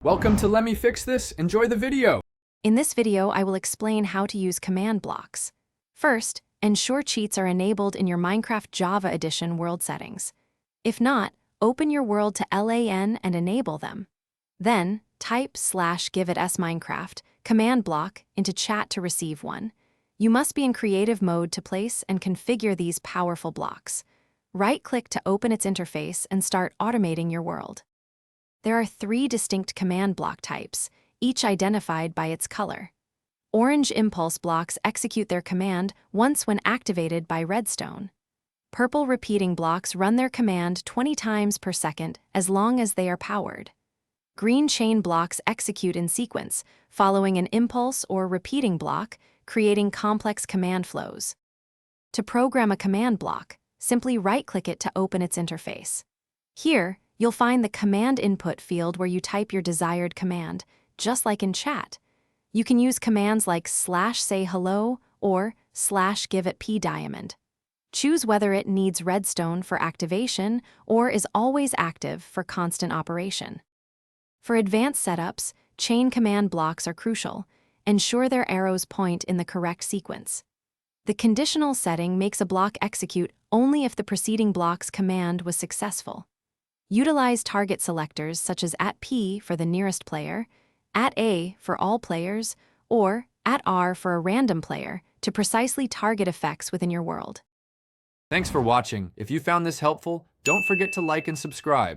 Welcome to Let Me Fix This. Enjoy the video. In this video, I will explain how to use command blocks. First, ensure cheats are enabled in your Minecraft Java Edition world settings. If not, open your world to LAN and enable them. Then, type /give_it_s_minecraft command block into chat to receive one. You must be in creative mode to place and configure these powerful blocks. Right-click to open its interface and start automating your world. There are 3 distinct command block types, each identified by its color. Orange impulse blocks execute their command once when activated by redstone. Purple repeating blocks run their command 20 times per second as long as they are powered. Green chain blocks execute in sequence, following an impulse or repeating block, creating complex command flows. To program a command block, simply right-click it to open its interface. Here, you'll find the command input field where you type your desired command, just like in chat. You can use commands like /say_hello or /give_it_pdiamond. Choose whether it needs redstone for activation or is always active for constant operation. For advanced setups, chain command blocks are crucial. Ensure their arrows point in the correct sequence. The conditional setting makes a block execute only if the preceding block's command was successful. Utilize target selectors such as @P for the nearest player, @A for all players, or @R for a random player to precisely target effects within your world. Thanks for watching. If you found this helpful, don't forget to like and subscribe.